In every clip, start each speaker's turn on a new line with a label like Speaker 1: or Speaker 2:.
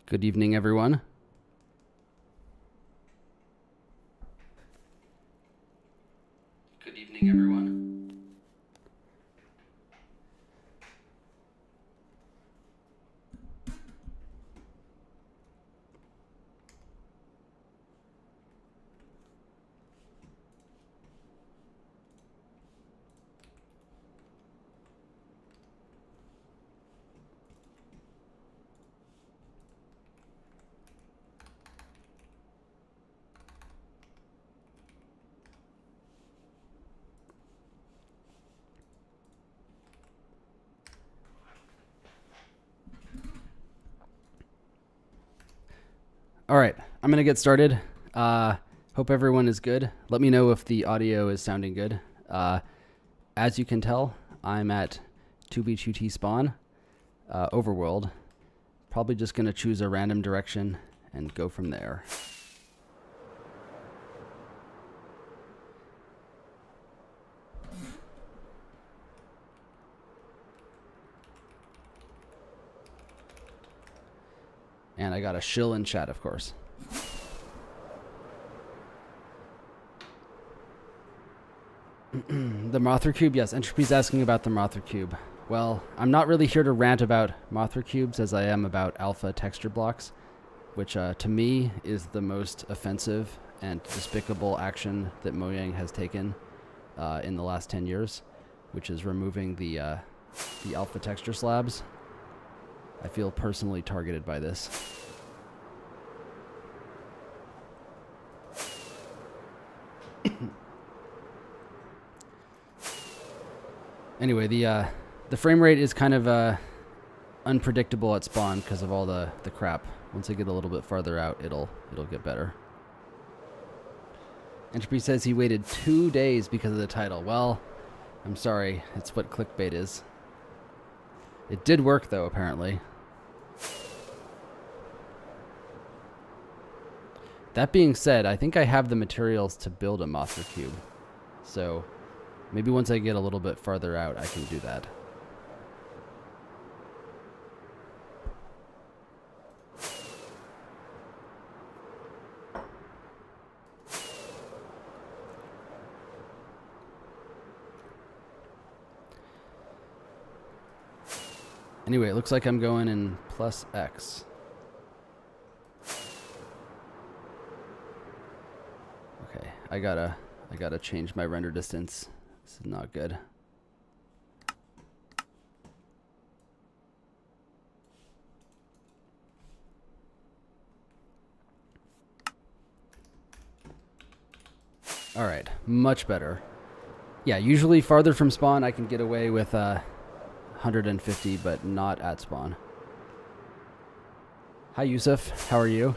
Speaker 1: Good evening, everyone. Good evening, everyone. All right, I'm going to get started. Hope everyone is good. Let me know if the audio is sounding good. As you can tell, I'm at 2B2T spawn, overworld. Probably just going to choose a random direction and go from there. And I got a shill in chat, of course. The Mothra cube, yes. Entropy's asking about the Mothra cube. Well, I'm not really here to rant about Mothra cubes as I am about alpha texture blocks, which to me is the most offensive and despicable action that Mojang has taken in the last 10 years, which is removing the alpha texture slabs. I feel personally targeted by this. Anyway, the frame rate is kind of unpredictable at spawn because of all the crap. Once I get a little bit farther out, it'll get better. Entropy says he waited 2 days because of the title. Well, I'm sorry. It's what clickbait is. It did work, though, apparently. That being said, I think I have the materials to build a Mothra cube. So maybe once I get a little bit farther out, I can do that. Anyway, it looks like I'm going in plus X. Okay, I gotta change my render distance. This is not good. All right, much better. Yeah, usually farther from spawn I can get away with 150, but not at spawn. Hi, Yusuf. How are you?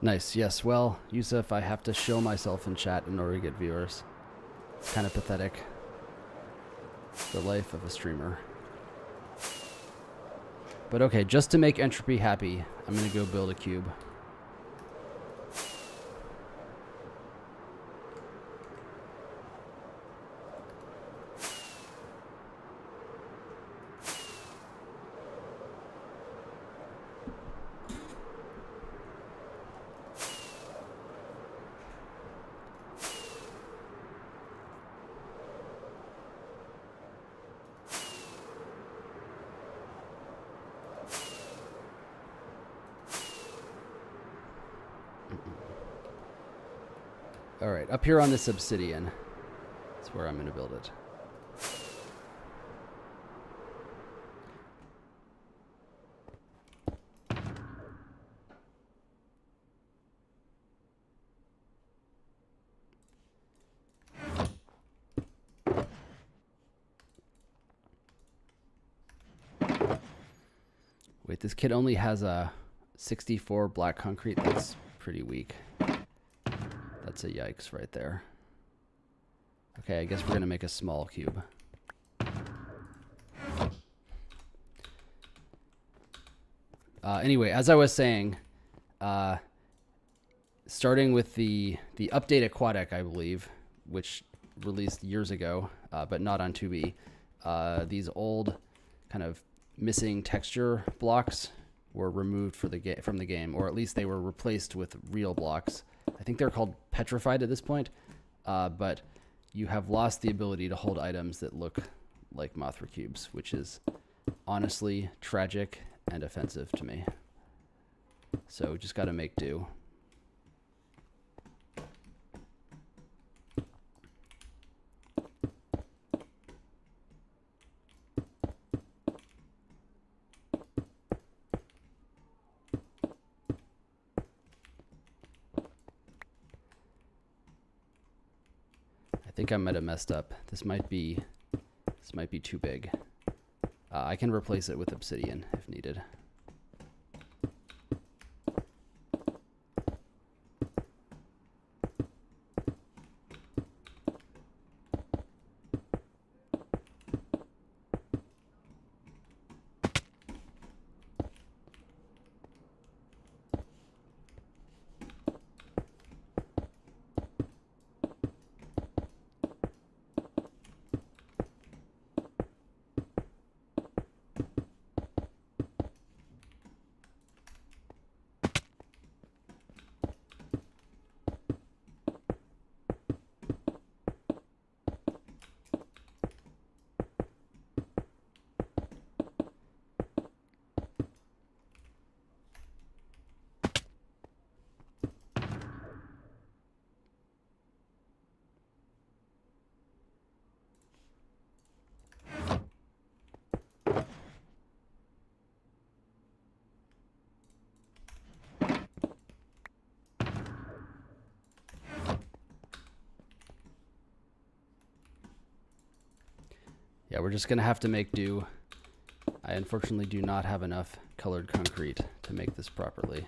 Speaker 1: Nice. Yes. Well, Yusuf, I have to show myself in chat in order to get viewers. It's kind of pathetic. The life of a streamer. But okay, just to make Entropy happy, I'm going to go build a cube. All right, up here on this obsidian, that's where I'm going to build it. this kit only has a 64 black concrete. That's pretty weak. That's a yikes right there. Okay, I guess we're gonna make a small cube. Anyway, as I was saying, starting with the update Aquatic, I believe, which released years ago, but not on 2B, these old kind of missing texture blocks were removed from the game, or at least they were replaced with real blocks. I think they're called petrified at this point, but you have lost the ability to hold items that look like Mothra cubes, which is honestly tragic and offensive to me. So just got to make do. I think I might have messed up. This might be too big. I can replace it with obsidian if needed. Yeah, we're just gonna have to make do. I unfortunately do not have enough colored concrete to make this properly.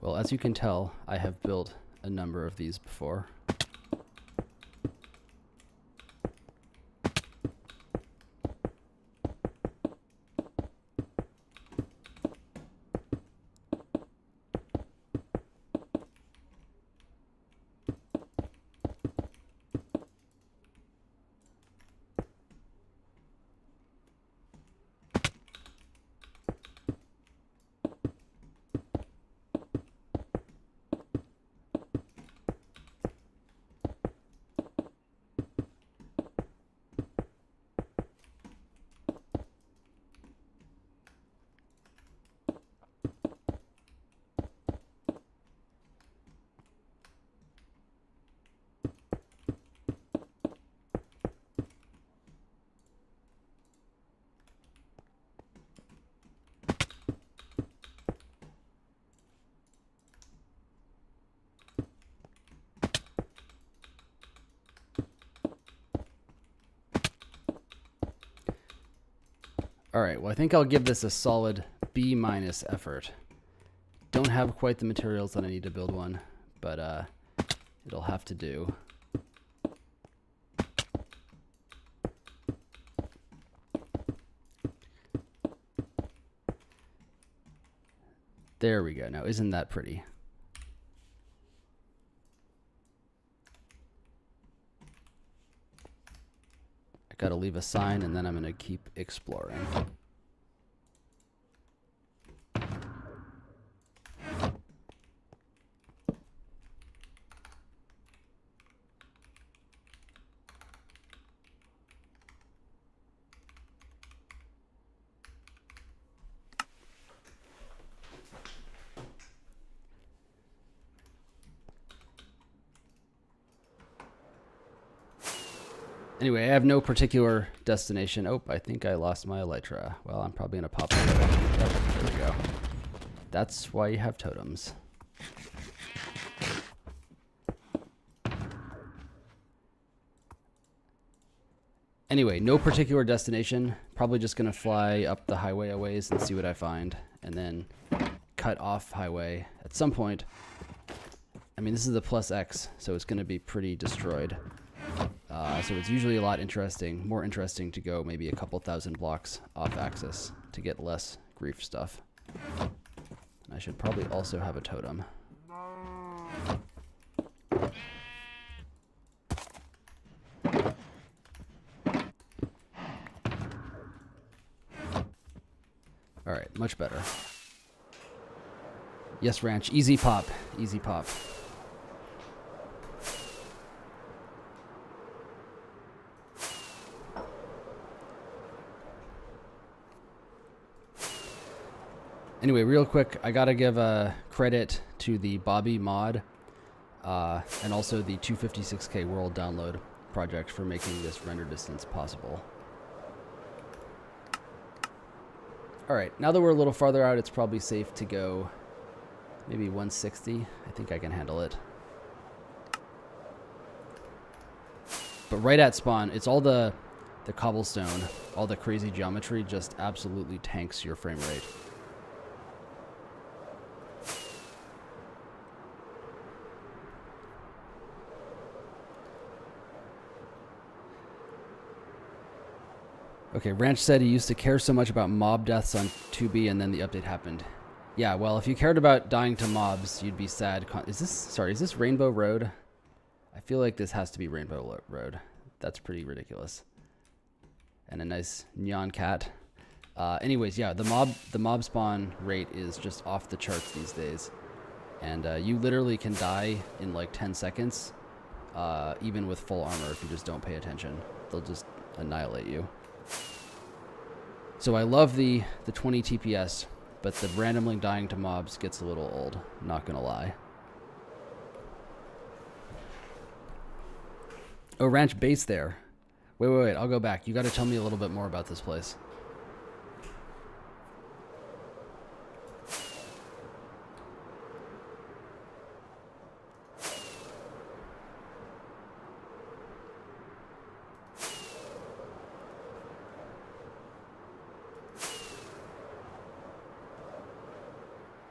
Speaker 1: Well, as you can tell, I have built a number of these before. All right, well, I think I'll give this a solid B- effort. Don't have quite the materials that I need to build one, but it'll have to do. There we go. Now, isn't that pretty? Gotta leave a sign, and then I'm gonna keep exploring. Anyway, I have no particular destination. Oh, I think I lost my elytra. Well, I'm probably going to pop it. Oh, there we go. That's why you have totems. Anyway, no particular destination. Probably just going to fly up the highway a ways and see what I find. And then cut off highway at some point. I mean, this is the plus X, so it's going to be pretty destroyed. So it's usually a lot more interesting to go maybe a couple thousand blocks off axis to get less grief stuff. I should probably also have a totem. Alright, much better. Yes, Ranch. Easy pop. Easy pop. Anyway, real quick, I gotta give credit to the Bobby mod and also the 256K World Download project for making this render distance possible. Alright, now that we're a little farther out, it's probably safe to go maybe 160. I think I can handle it. But right at spawn, it's all the cobblestone, all the crazy geometry just absolutely tanks your frame rate. Okay, Ranch said he used to care so much about mob deaths on 2B and then the update happened. Yeah, well, if you cared about dying to mobs, you'd be sad. Is this Rainbow Road? I feel like this has to be Rainbow Road. That's pretty ridiculous. And a nice neon cat. Anyways, yeah, the mob spawn rate is just off the charts these days. And you literally can die in like 10 seconds, even with full armor if you just don't pay attention. They'll just annihilate you. So I love the 20 TPS, but the randomly dying to mobs gets a little old, not gonna lie. Oh, Ranch base there. Wait, I'll go back. You gotta tell me a little bit more about this place.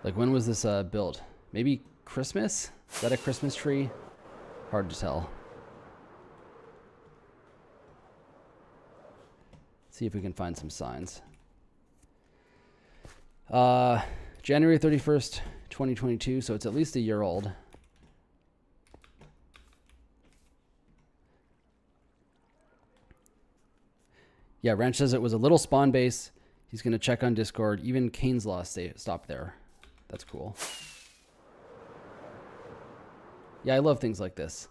Speaker 1: Like, when was this built? Maybe Christmas? Is that a Christmas tree? Hard to tell. See if we can find some signs. January 31st, 2022, so it's at least a year old. Yeah, Ranch says it was a little spawn base. He's going to check on Discord. Even Kane's Law stopped there. That's cool. Yeah, I love things like this.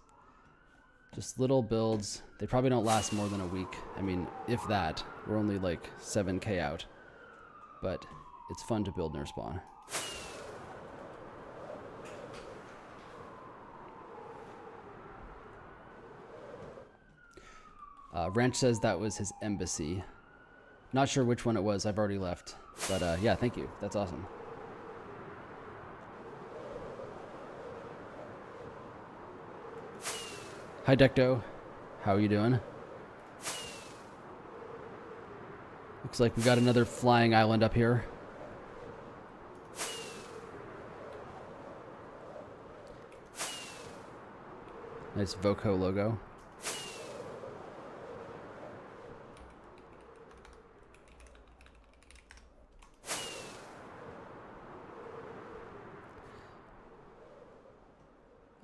Speaker 1: Just little builds. They probably don't last more than a week. I mean, if that. We're only like 7K out. But it's fun to build near spawn. Ranch says that was his embassy. Not sure which one it was. I've already left. But yeah, thank you. That's awesome. Hi, Decto. How are you doing? Looks like we got another flying island up here. Nice Voco logo.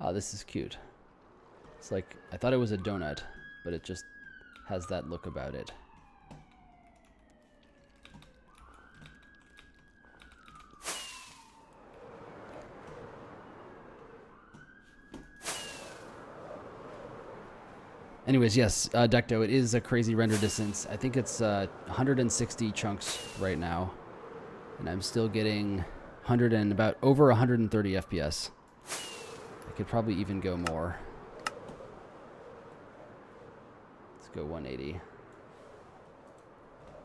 Speaker 1: Oh, this is cute. It's like, I thought it was a donut, but it just has that look about it. Anyways, yes, Decto, it is a crazy render distance. I think it's 160 chunks right now, and I'm still getting over 130 FPS. I could probably even go more. Let's go 180.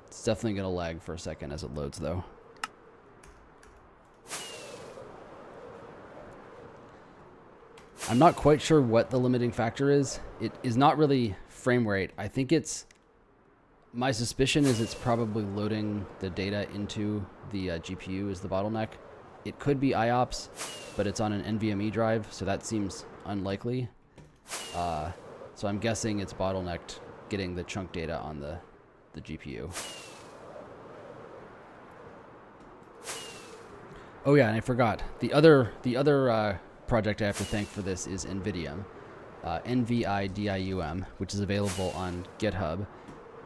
Speaker 1: It's definitely going to lag for a second as it loads, though. I'm not quite sure what the limiting factor is. It is not really frame rate. I think my suspicion is it's probably loading the data into the GPU is the bottleneck. It could be IOPS, but it's on an NVMe drive, so that seems unlikely. So I'm guessing it's bottlenecked getting the chunk data on the GPU. Oh yeah, and I forgot. The other project I have to thank for this is NVIDIUM, NVIDIUM, which is available on GitHub,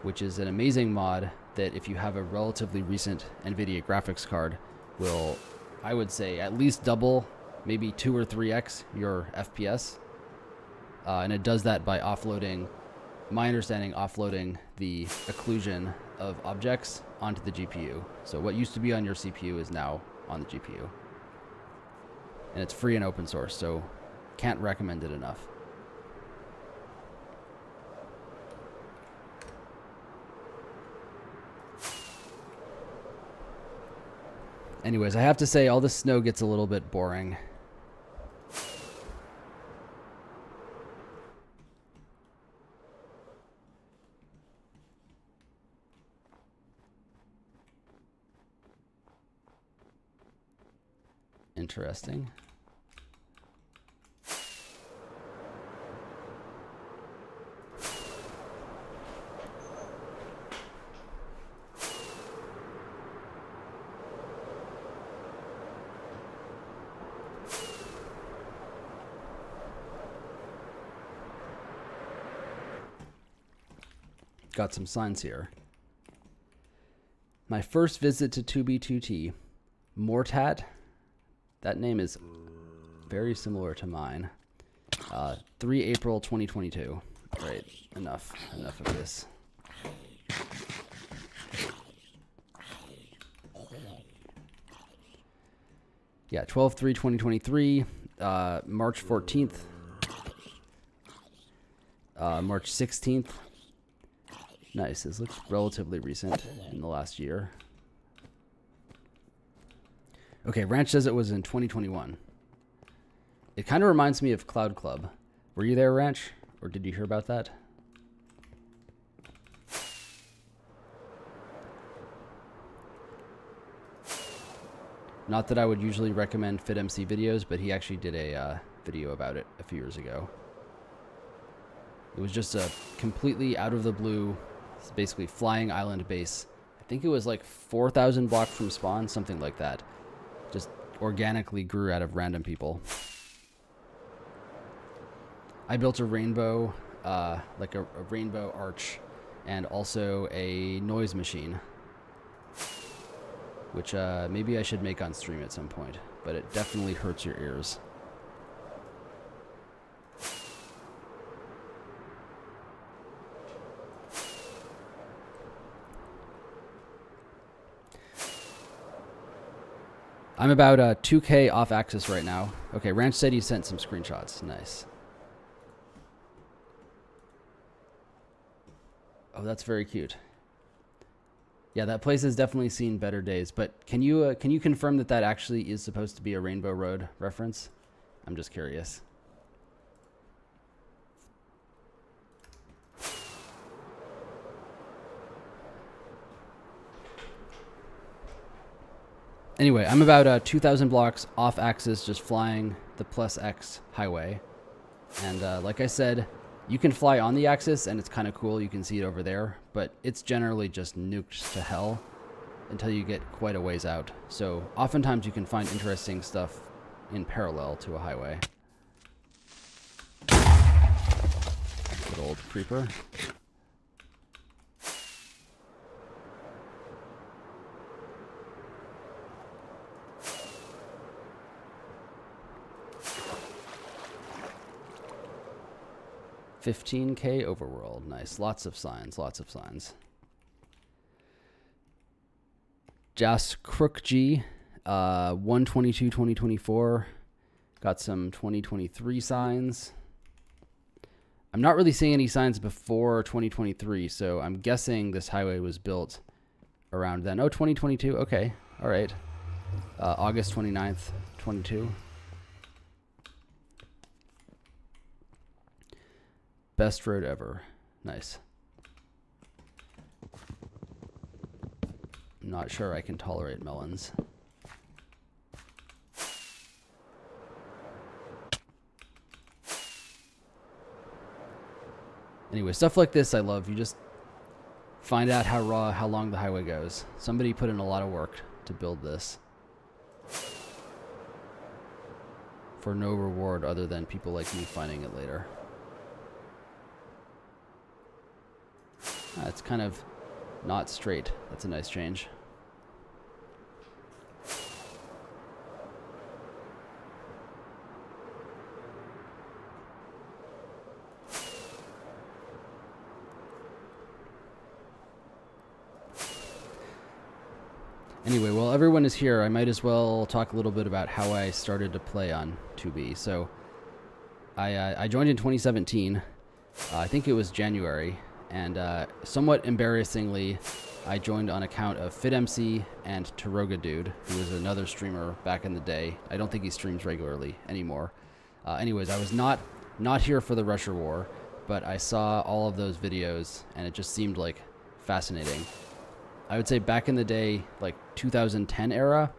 Speaker 1: which is an amazing mod that if you have a relatively recent NVIDIA graphics card will, I would say, at least double, maybe 2 or 3x your FPS. And it does that by offloading, my understanding, offloading the occlusion of objects onto the GPU. So what used to be on your CPU is now on the GPU. And it's free and open source, so can't recommend it enough. Anyways, I have to say all this snow gets a little bit boring. Interesting. Got some signs here. My first visit to 2B2T. Mortat. That name is very similar to mine. 3 April 2022. Right, enough of this. Yeah, 12/3/2023, March 14th, March 16th. Nice, this looks relatively recent in the last year. Okay, Ranch says it was in 2021. It kind of reminds me of Cloud Club. Were you there, Ranch? Or did you hear about that? Not that I would usually recommend FitMC videos, but he actually did a video about it a few years ago. It was just a completely out of the blue, basically flying island base. I think it was like 4,000 blocks from spawn, something like that. Just organically grew out of random people. I built a rainbow, like a rainbow arch, and also a noise machine, which maybe I should make on stream at some point, but it definitely hurts your ears. I'm about 2K off axis right now. Okay, Ranch said he sent some screenshots. Nice. Oh, that's very cute. Yeah, that place has definitely seen better days. But can you confirm that that actually is supposed to be a Rainbow Road reference? I'm just curious. Anyway, I'm about 2,000 blocks off axis, just flying the +X highway. And like I said, you can fly on the axis, and it's kind of cool. You can see it over there, but it's generally just nuked to hell until you get quite a ways out. So oftentimes you can find interesting stuff in parallel to a highway. Good old creeper. 15K overworld. Nice. Lots of signs. Lots of signs. Jas Crook G, 122 2024. Got some 2023 signs. I'm not really seeing any signs before 2023, so I'm guessing this highway was built around then. Oh, 2022. Okay. All right. August 29th, 22. Best road ever. Nice. I'm not sure I can tolerate melons. Anyway, stuff like this I love. You just find out how long the highway goes. Somebody put in a lot of work to build this for no reward other than people like me finding it later. It's kind of not straight. That's a nice change. Anyway, while everyone is here, I might as well talk a little bit about how I started to play on 2B. So I joined in 2017. I think it was January. And somewhat embarrassingly, I joined on account of FitMC and Taroga Dude, who was another streamer back in the day. I don't think he streams regularly anymore. Anyways, I was not here for the Russia War, but I saw all of those videos, and it just seemed like fascinating. I would say back in the day, like 2010 era,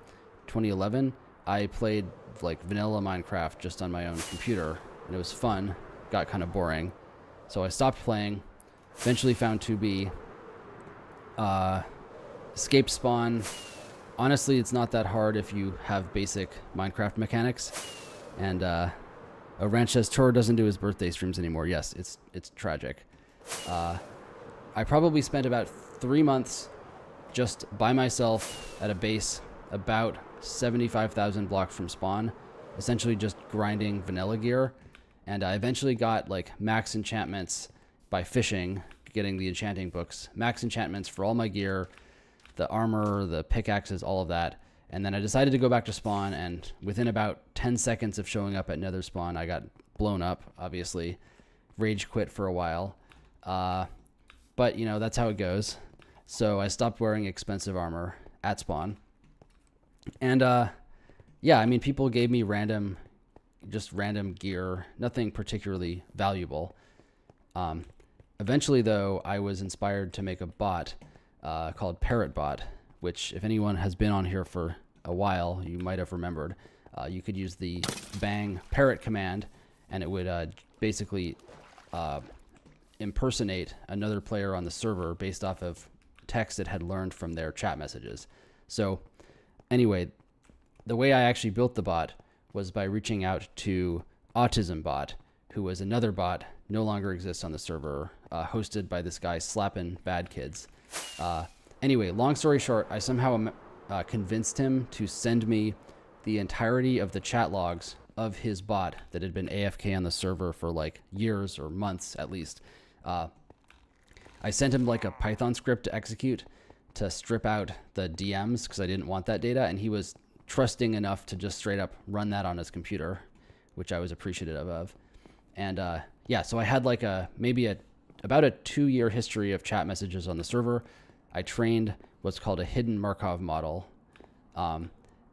Speaker 1: 2011, I played like vanilla Minecraft just on my own computer, and it was fun. Got kind of boring, so I stopped playing. Eventually found 2B. Escape spawn. Honestly, it's not that hard if you have basic Minecraft mechanics. And Ranch says Toro doesn't do his birthday streams anymore. Yes, it's tragic. I probably spent about 3 months just by myself at a base about 75,000 blocks from spawn, essentially just grinding vanilla gear. And I eventually got like max enchantments by fishing, getting the enchanting books, max enchantments for all my gear, the armor, the pickaxes, all of that. And then I decided to go back to spawn, and within about 10 seconds of showing up at nether spawn, I got blown up, obviously. Rage quit for a while. But, you know, that's how it goes. So I stopped wearing expensive armor at spawn. And, yeah, I mean, people gave me random gear, nothing particularly valuable. Eventually, though, I was inspired to make a bot called ParrotBot, which, if anyone has been on here for a while, you might have remembered. You could use the bang parrot command, and it would basically impersonate another player on the server based off of text it had learned from their chat messages. So anyway, the way I actually built the bot was by reaching out to AutismBot, who was another bot, no longer exists on the server, hosted by this guy Slappin' Bad Kids. Anyway, long story short, I somehow convinced him to send me the entirety of the chat logs of his bot that had been AFK on the server for like years or months at least. I sent him like a Python script to execute to strip out the DMs because I didn't want that data, and he was trusting enough to just straight up run that on his computer, which I was appreciative of. And yeah, so I had like about a 2-year history of chat messages on the server. I trained what's called a hidden Markov model,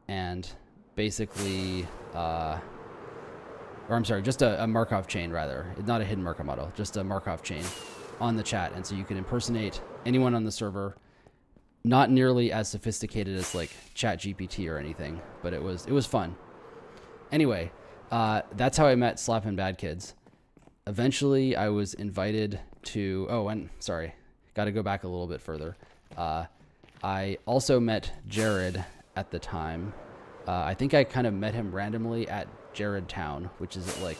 Speaker 1: and basically, just a Markov chain rather. Not a hidden Markov model, just a Markov chain on the chat. And so you can impersonate anyone on the server. Not nearly as sophisticated as like ChatGPT or anything, but it was fun. Anyway, that's how I met Slappin' Bad Kids. Eventually, I was invited to... Oh, and sorry, got to go back a little bit further. I also met Jared at the time. I think I kind of met him randomly at Jared Town, which is at like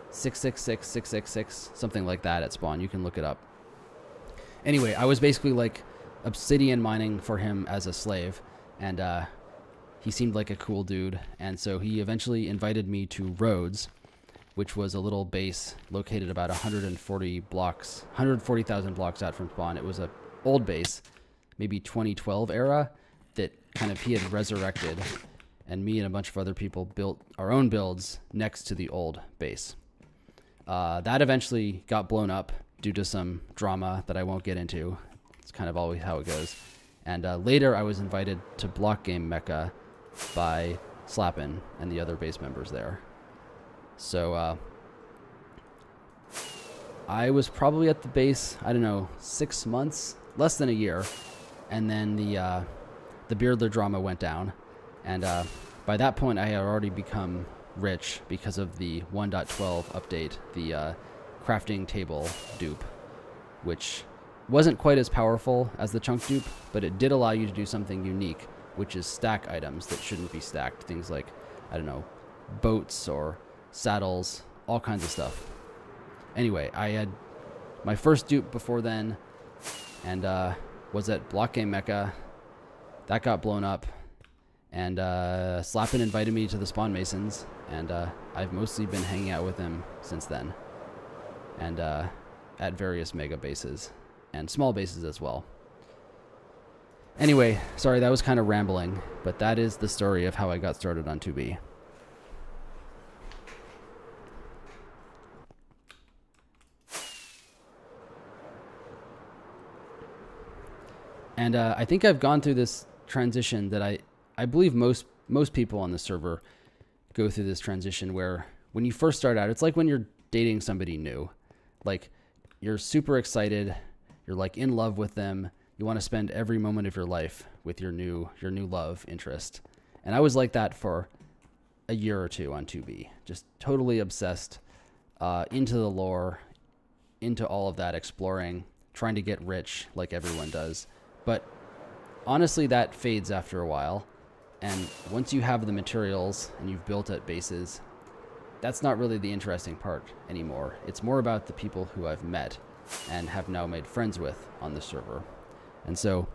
Speaker 1: 666, 666, something like that at spawn. You can look it up. Anyway, I was basically like obsidian mining for him as a slave, and he seemed like a cool dude, and so he eventually invited me to Rhodes, which was a little base located about 140,000 blocks out from spawn. It was a old base, maybe 2012 era, that kind of he had resurrected, and me and a bunch of other people built our own builds next to the old base. That eventually got blown up due to some drama that I won't get into. It's kind of always how it goes. And later I was invited to Block Game Mecca by Slappin and the other base members there. So I was probably at the base, I don't know, 6 months, less than a year. And then the Beardler drama went down. And by that point I had already become rich because of the 1.12 update, the crafting table dupe, which wasn't quite as powerful as the chunk dupe, but it did allow you to do something unique, which is stack items that shouldn't be stacked. Things like, I don't know, boats or saddles, all kinds of stuff. Anyway, I had my first dupe before then, and was at Block Game Mecca. That got blown up, and Slappin invited me to the Spawn Masons, and I've mostly been hanging out with him since then, and at various mega bases and small bases as well. Anyway, sorry, that was kind of rambling, but that is the story of how I got started on 2B. And I think I've gone through this transition that I believe most people on the server go through this transition where when you first start out, it's like when you're dating somebody new. Like, you're super excited, you're like in love with them, you want to spend every moment of your life with your new love interest. And I was like that for a year or two on 2B, just totally obsessed, into the lore, into all of that, exploring, trying to get rich like everyone does. But honestly, that fades after a while. And once you have the materials and you've built at bases, that's not really the interesting part anymore. It's more about the people who I've met and have now made friends with on the server. And so,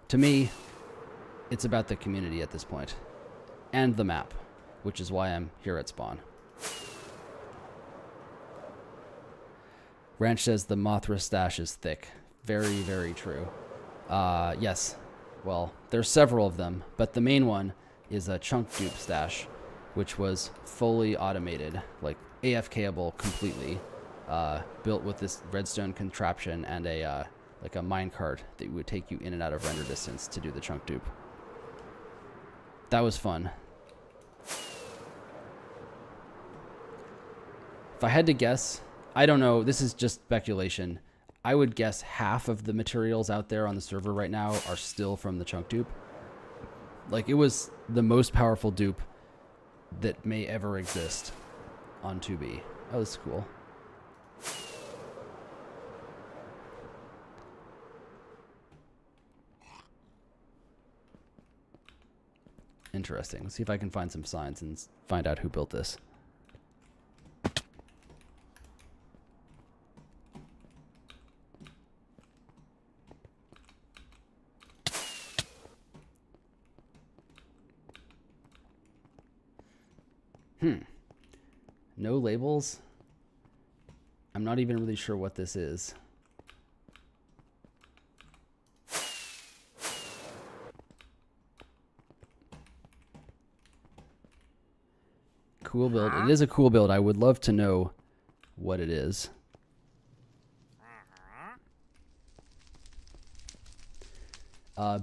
Speaker 1: to me, it's about the community at this point. And the map, which is why I'm here at Spawn. Ranch says the Mothra stash is thick. Very, very true. Yes. Well, there's several of them, but the main one is a chunk dupe stash, which was fully automated, like AFKable completely, built with this redstone contraption and a like a minecart that would take you in and out of render distance to do the chunk dupe. That was fun. If I had to guess, I don't know, this is just speculation, I would guess half of the materials out there on the server right now are still from the chunk dupe. Like, it was the most powerful dupe that may ever exist on 2B. That was cool. Interesting. Let's see if I can find some signs and find out who built this. No labels. I'm not even really sure what this is. Cool build. It is a cool build. I would love to know what it is.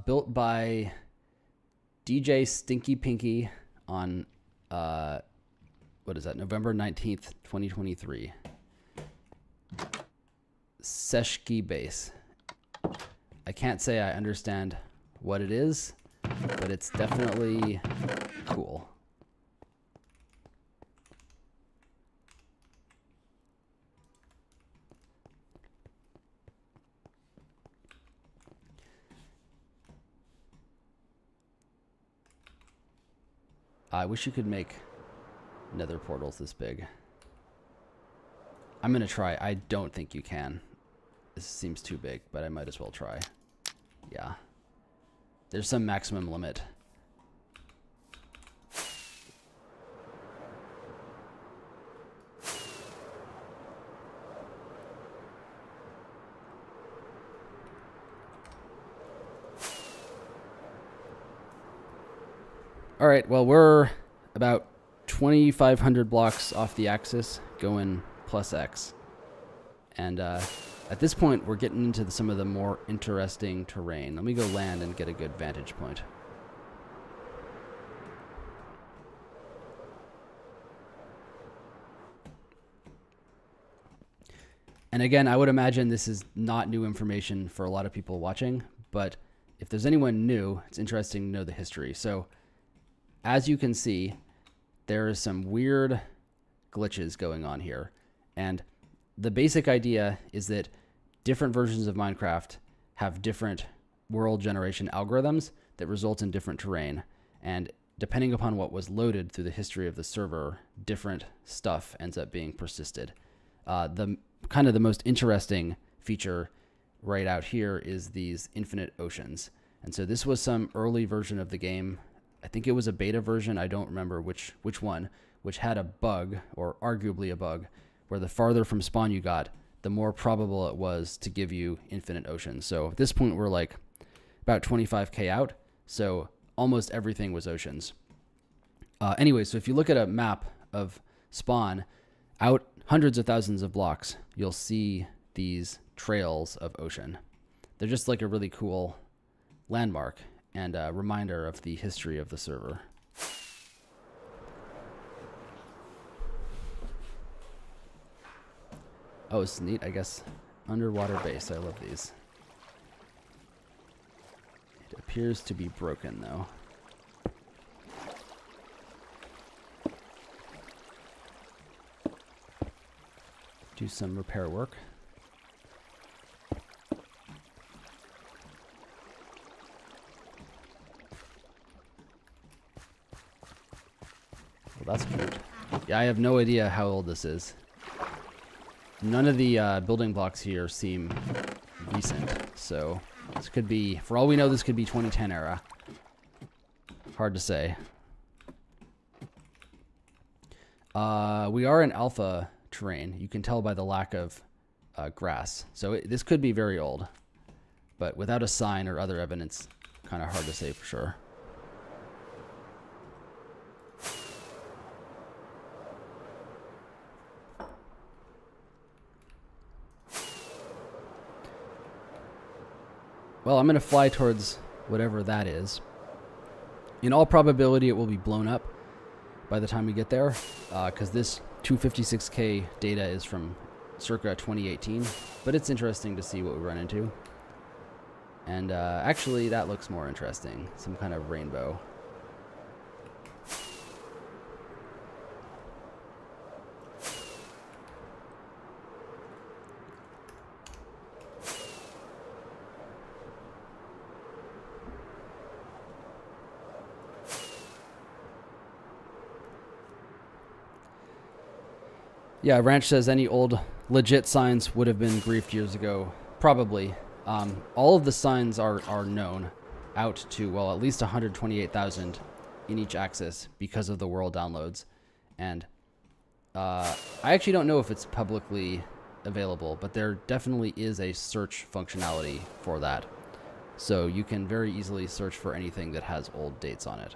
Speaker 1: Built by DJ Stinky Pinky on what is that? November 19th, 2023. Seshki base. I can't say I understand what it is, but it's definitely cool. I wish you could make nether portals this big. I'm gonna try. I don't think you can. This seems too big, but I might as well try. Yeah. There's some maximum limit. All right, well, we're about 2,500 blocks off the axis, going plus X. And at this point, we're getting into some of the more interesting terrain. Let me go land and get a good vantage point. And again, I would imagine this is not new information for a lot of people watching, but if there's anyone new, it's interesting to know the history. So as you can see, there is some weird glitches going on here. And the basic idea is that different versions of Minecraft have different world generation algorithms that result in different terrain. And depending upon what was loaded through the history of the server, different stuff ends up being persisted. The kind of the most interesting feature right out here is these infinite oceans. And so this was some early version of the game. I think it was a beta version. I don't remember which one, which had a bug, or arguably a bug, where the farther from spawn you got, the more probable it was to give you infinite oceans. So at this point, we're like about 25K out. So almost everything was oceans. Anyway, so if you look at a map of spawn out hundreds of thousands of blocks, you'll see these trails of ocean. They're just like a really cool landmark and a reminder of the history of the server. Oh, it's neat, I guess. Underwater base, I love these. It appears to be broken, though. Do some repair work. Well, that's cute. Yeah, I have no idea how old this is. None of the building blocks here seem recent, so this could be, for all we know, this could be 2010 era. Hard to say. We are in alpha terrain. You can tell by the lack of grass. So this could be very old, but without a sign or other evidence, kind of hard to say for sure. Well, I'm going to fly towards whatever that is. In all probability, it will be blown up by the time we get there, because this 256K data is from circa 2018, but it's interesting to see what we run into. And actually, that looks more interesting. Some kind of rainbow. Yeah, Ranch says any old legit signs would have been griefed years ago. Probably. All of the signs are known out to, well, at least 128,000 in each axis because of the world downloads. And I actually don't know if it's publicly available, but there definitely is a search functionality for that. So you can very easily search for anything that has old dates on it.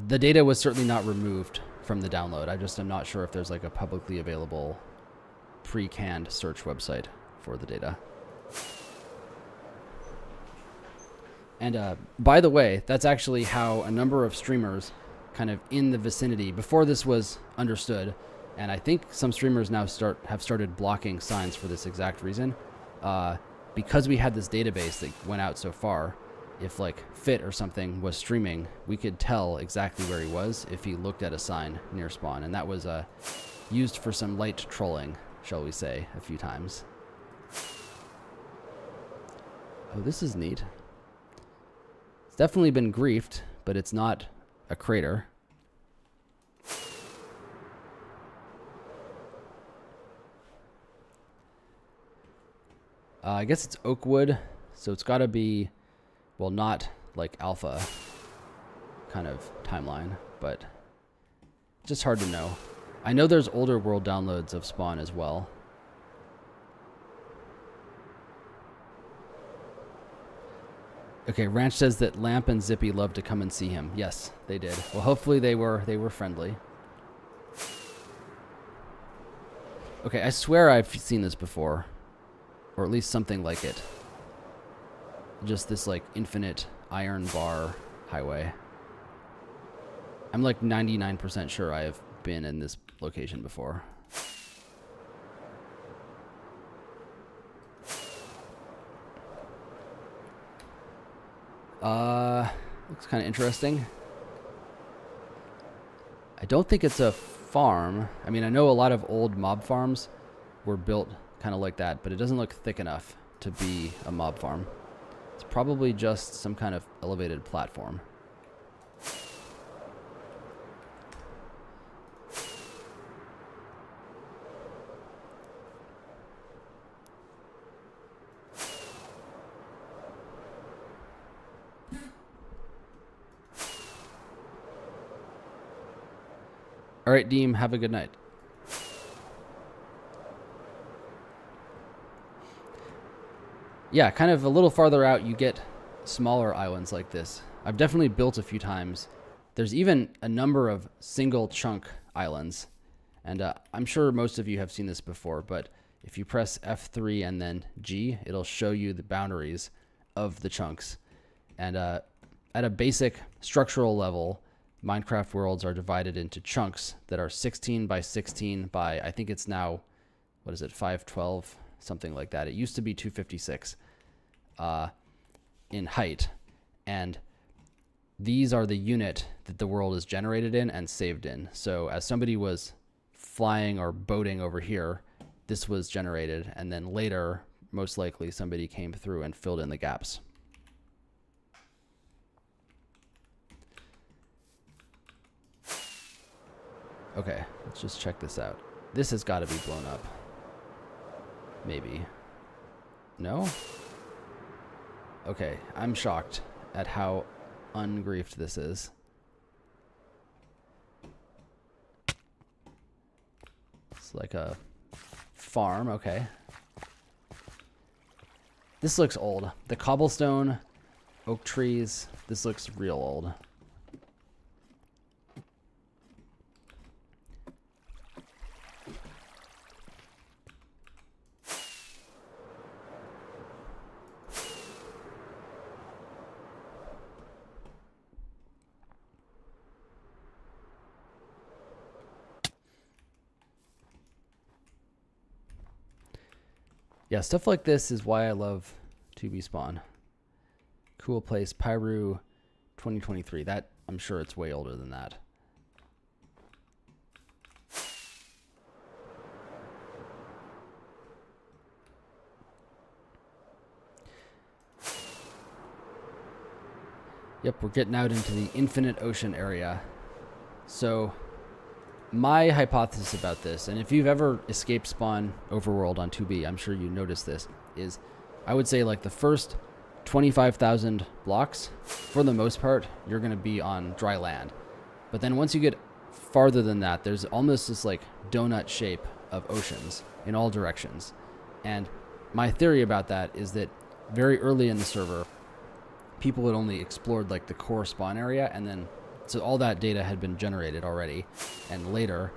Speaker 1: The data was certainly not removed from the download. I just am not sure if there's like a publicly available pre-canned search website for the data. And by the way, that's actually how a number of streamers kind of in the vicinity, before this was understood, and I think some streamers now have started blocking signs for this exact reason. Because we had this database that went out so far, if like Fit or something was streaming, we could tell exactly where he was if he looked at a sign near spawn. And that was used for some light trolling, shall we say, a few times. Oh, this is neat. It's definitely been griefed, but it's not a crater. I guess it's oak wood, so it's got to be, well, not like alpha kind of timeline, but just hard to know. I know there's older world downloads of Spawn as well. Okay, Ranch says that Lamp and Zippy love to come and see him. Yes, they did. Well, hopefully they were friendly. Okay, I swear I've seen this before. Or at least something like it. Just this, like, infinite iron bar highway. I'm, like, 99% sure I have been in this location before. Looks kind of interesting. I don't think it's a farm. I mean, I know a lot of old mob farms were built kind of like that, but it doesn't look thick enough to be a mob farm. It's probably just some kind of elevated platform. All right, Deem, have a good night. Yeah, kind of a little farther out, you get smaller islands like this. I've definitely built a few times. There's even a number of single chunk islands. And I'm sure most of you have seen this before, but if you press F3 and then G, it'll show you the boundaries of the chunks. And at a basic structural level, Minecraft worlds are divided into chunks that are 16 by 16 by, I think it's now, what is it, 512, something like that. It used to be 256 in height. And these are the unit that the world is generated in and saved in. So as somebody was flying or boating over here, this was generated. And then later, most likely, somebody came through and filled in the gaps. Okay, let's just check this out. This has got to be blown up. Maybe. No? Okay, I'm shocked at how ungriefed this is. It's like a farm, okay. This looks old. The cobblestone, oak trees, this looks real old. Yeah, stuff like this is why I love 2B Spawn. Cool place, Pyru 2023. That, I'm sure it's way older than that. Yep, we're getting out into the infinite ocean area. So my hypothesis about this, and if you've ever escaped spawn overworld on 2B, I'm sure you noticed this, is I would say like the first 25,000 blocks, for the most part, you're going to be on dry land. But then once you get farther than that, there's almost this like donut shape of oceans in all directions. And my theory about that is that very early in the server, people had only explored like the core spawn area, and then so all that data had been generated already, and later,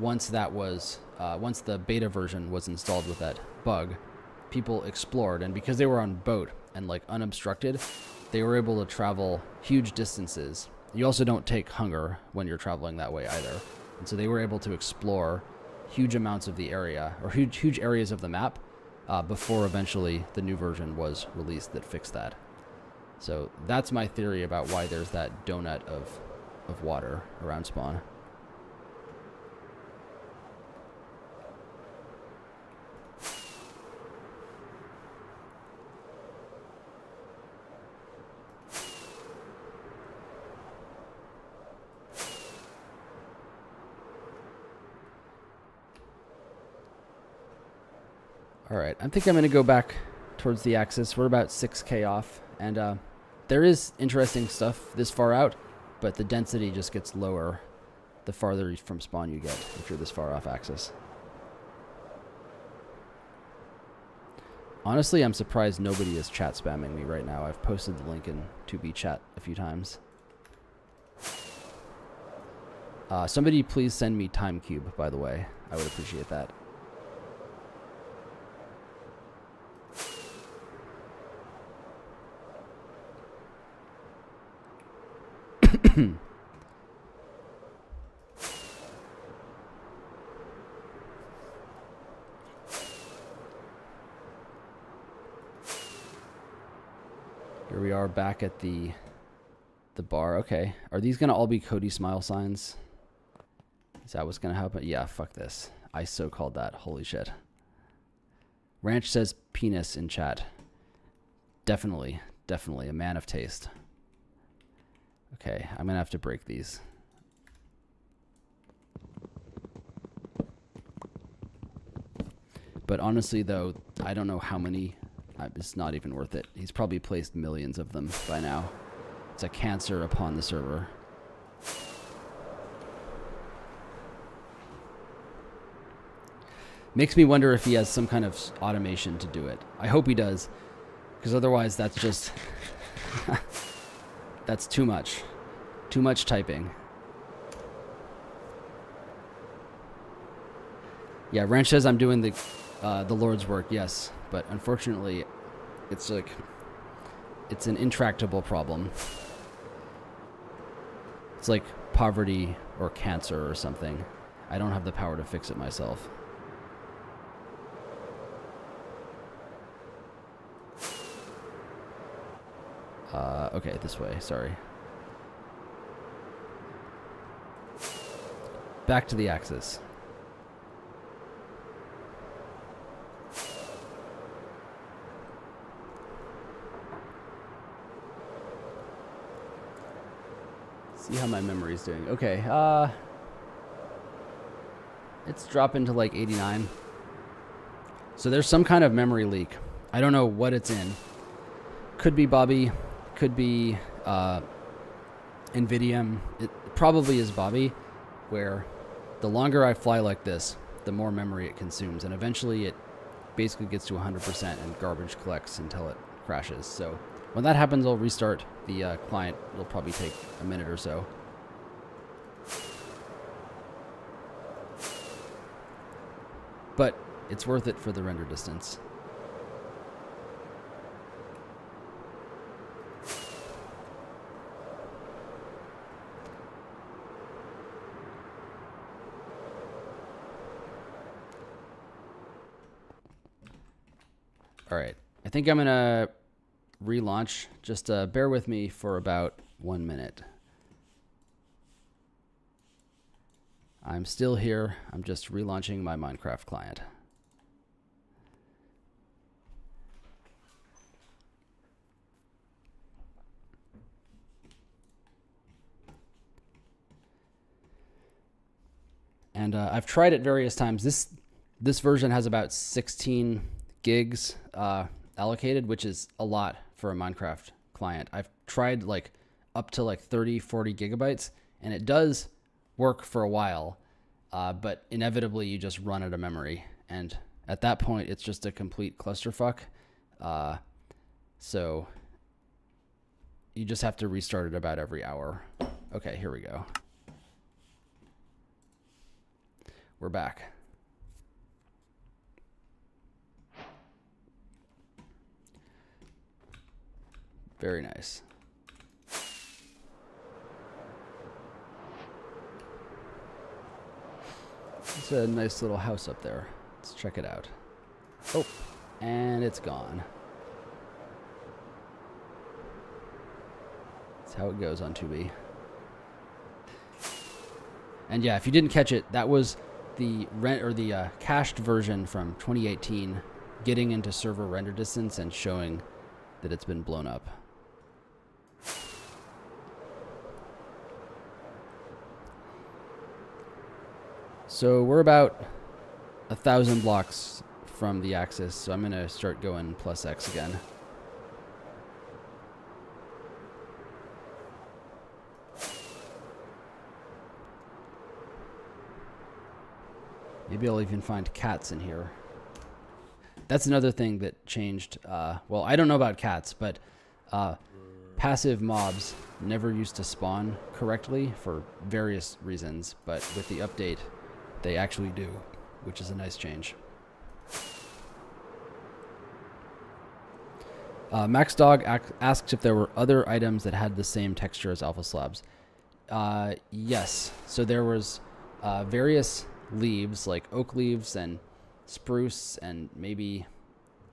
Speaker 1: once the beta version was installed with that bug, people explored, and because they were on boat and like unobstructed, they were able to travel huge distances. You also don't take hunger when you're traveling that way either, and so they were able to explore huge amounts of the area, or huge areas of the map, before eventually the new version was released that fixed that. So that's my theory about why there's that donut of water around spawn. All right, I think I'm going to go back towards the axis. We're about 6K off, and there is interesting stuff this far out, but the density just gets lower the farther from spawn you get if you're this far off axis. Honestly, I'm surprised nobody is chat spamming me right now. I've posted the link in 2B chat a few times. Somebody please send me Time Cube, by the way. I would appreciate that. Here we are back at the bar. Okay. Are these going to all be Cody smile signs? Is that what's going to happen? Yeah, fuck this. I so called that. Holy shit. Ranch says penis in chat. Definitely. Definitely. A man of taste. Okay. I'm going to have to break these. But honestly, though, I don't know how many. It's not even worth it. He's probably placed millions of them by now. It's a cancer upon the server. Makes me wonder if he has some kind of automation to do it. I hope he does, because otherwise that's just... that's too much. Too much typing. Yeah, Ranch says I'm doing the Lord's work, yes. But unfortunately, it's like, it's an intractable problem. It's like poverty or cancer or something. I don't have the power to fix it myself. Okay, this way, sorry. Back to the axis. See how my memory's doing. Okay, it's dropping to like 89. So there's some kind of memory leak. I don't know what it's in. Could be Bobby, could be NVIDIA. It probably is Bobby, where the longer I fly like this, the more memory it consumes, and eventually it basically gets to 100% and garbage collects until it crashes. So when that happens, I'll restart the client. It'll probably take a minute or so. But it's worth it for the render distance. All right, I think I'm gonna relaunch. Just bear with me for about 1 minute. I'm still here. I'm just relaunching my Minecraft client. And I've tried it various times. This version has about 16 gigs allocated, which is a lot for a Minecraft client. I've tried like up to like 30, 40 gigabytes, and it does work for a while, but inevitably you just run out of memory. And at that point, it's just a complete clusterfuck. So you just have to restart it about every hour. Okay, here we go. We're back. Very nice. It's a nice little house up there. Let's check it out. Oh, and it's gone. That's how it goes on 2B. And yeah, if you didn't catch it, that was the cached version from 2018, getting into server render distance and showing that it's been blown up. So we're about 1,000 blocks from the axis, so I'm gonna start going plus X again. Maybe I'll even find cats in here. that's another thing that changed. Well, I don't know about cats, but passive mobs never used to spawn correctly for various reasons, but with the update, they actually do, which is a nice change. Max Dog asks if there were other items that had the same texture as alpha slabs. Yes. So there was various leaves, like oak leaves and spruce, and maybe,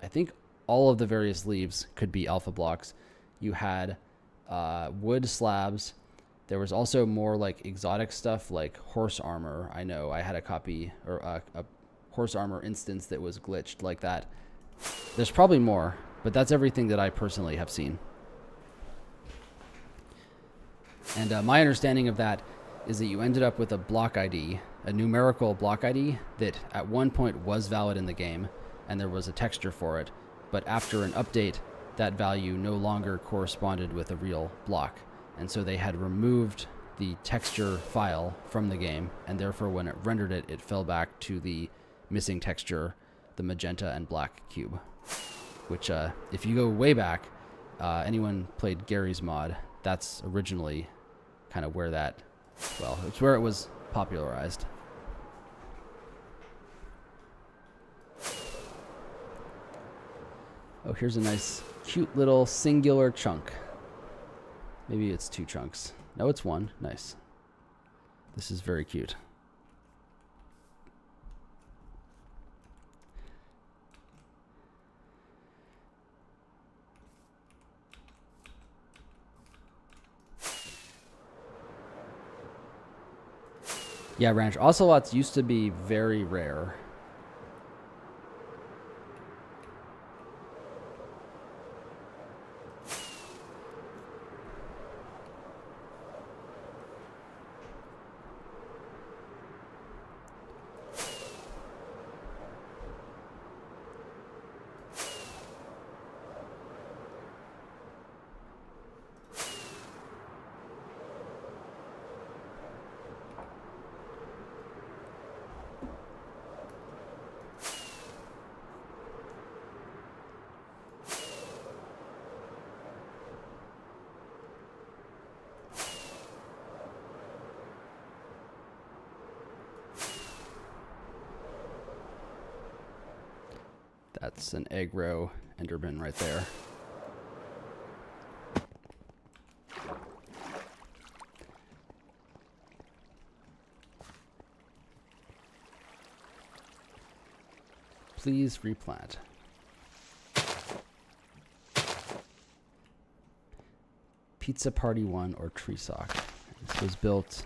Speaker 1: I think all of the various leaves could be alpha blocks. You had wood slabs. There was also more like exotic stuff like horse armor. I know I had a copy or a horse armor instance that was glitched like that. There's probably more, but that's everything that I personally have seen. And my understanding of that is that you ended up with a block ID, a numerical block ID that at one point was valid in the game, and there was a texture for it. But after an update, that value no longer corresponded with a real block. And so they had removed the texture file from the game, and therefore when it rendered it, it fell back to the missing texture, the magenta and black cube. Which, if you go way back, anyone played Gary's mod, that's originally kind of where that, well, it's where it was popularized. Oh, here's a nice, cute little singular chunk. Maybe it's 2 chunks. No, it's 1. Nice. This is very cute. Yeah, Ranch. Ocelots used to be very rare. That's an aggro Enderman right there. Please replant. Pizza Party 1 or Tree Sock. This was built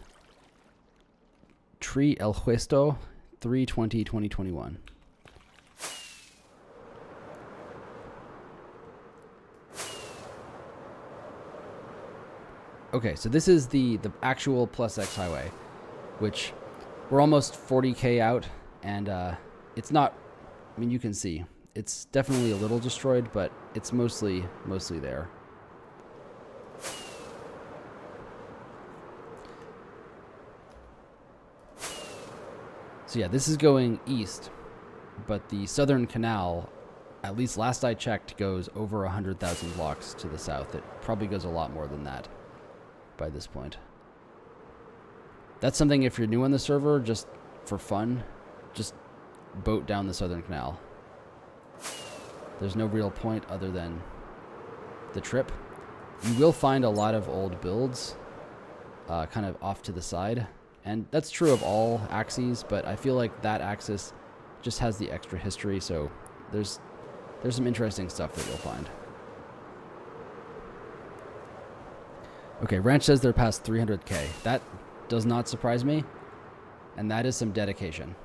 Speaker 1: Tree El Huesto 3/20/2021. Okay, so this is the actual Plus X highway, which we're almost 40K out, and it's not, I mean, you can see, it's definitely a little destroyed, but it's mostly there. So yeah, this is going east, but the Southern Canal, at least last I checked, goes over 100,000 blocks to the south. It probably goes a lot more than that by this point. That's something, if you're new on the server, just for fun, just boat down the Southern Canal. There's no real point other than the trip. You will find a lot of old builds kind of off to the side, and that's true of all axes, but I feel like that axis just has the extra history, so there's some interesting stuff that you'll find. Okay, Ranch says they're past 300K. That does not surprise me, and that is some dedication.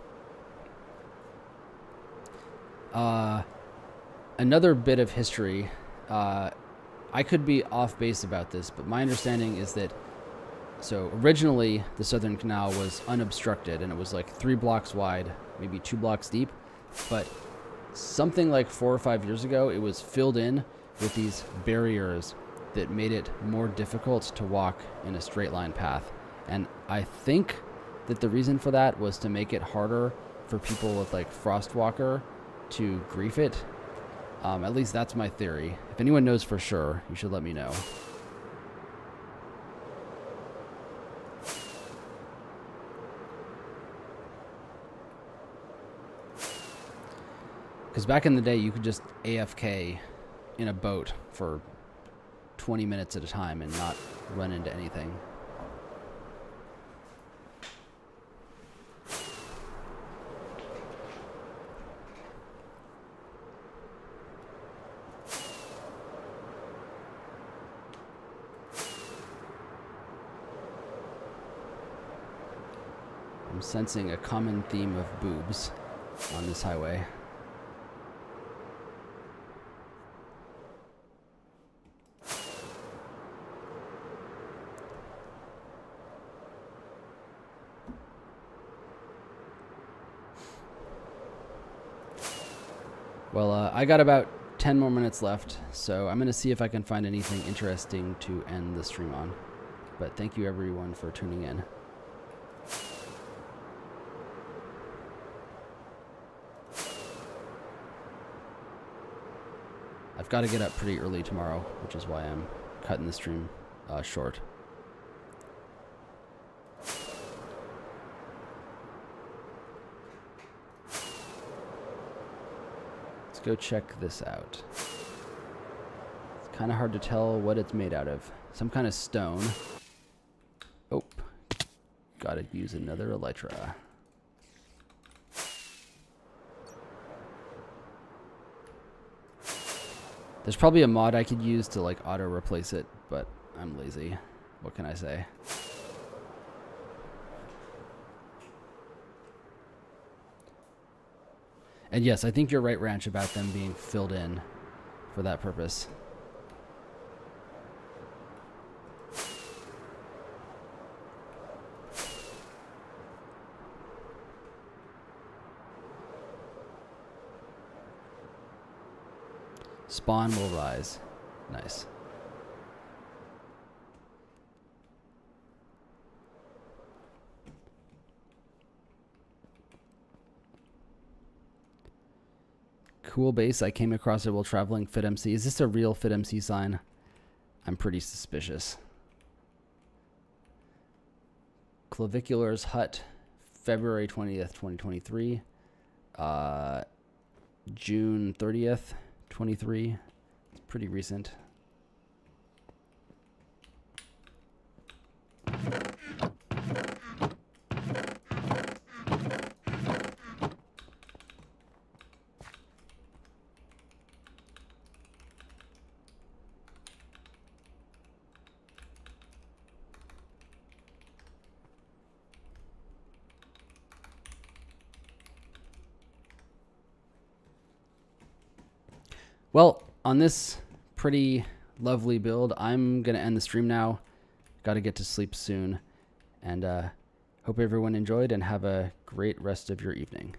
Speaker 1: Another bit of history, I could be off base about this, but my understanding is that, so originally the Southern Canal was unobstructed, and it was like 3 blocks wide, maybe 2 blocks deep, but something like 4 or 5 years ago, it was filled in with these barriers that made it more difficult to walk in a straight line path. And I think that the reason for that was to make it harder for people with like Frostwalker to grief it. At least that's my theory. If anyone knows for sure, you should let me know. Because back in the day, you could just AFK in a boat for 20 minutes at a time and not run into anything. I'm sensing a common theme of boobs on this highway. Well, I got about 10 more minutes left, so I'm going to see if I can find anything interesting to end the stream on. But thank you everyone for tuning in. I've got to get up pretty early tomorrow, which is why I'm cutting the stream short. Let's go check this out. It's kind of hard to tell what it's made out of. Some kind of stone. Oh, gotta use another elytra. There's probably a mod I could use to like auto replace it, but I'm lazy. What can I say? And yes, I think you're right, Ranch, about them being filled in for that purpose. Spawn will rise. Nice. Cool base. I came across it while traveling. FitMC. Is this a real FitMC sign? I'm pretty suspicious. Clavicular's Hut, February 20th, 2023. June 30th, 23. It's pretty recent. Well, on this pretty lovely build, I'm going to end the stream now. Got to get to sleep soon. And hope everyone enjoyed and have a great rest of your evening.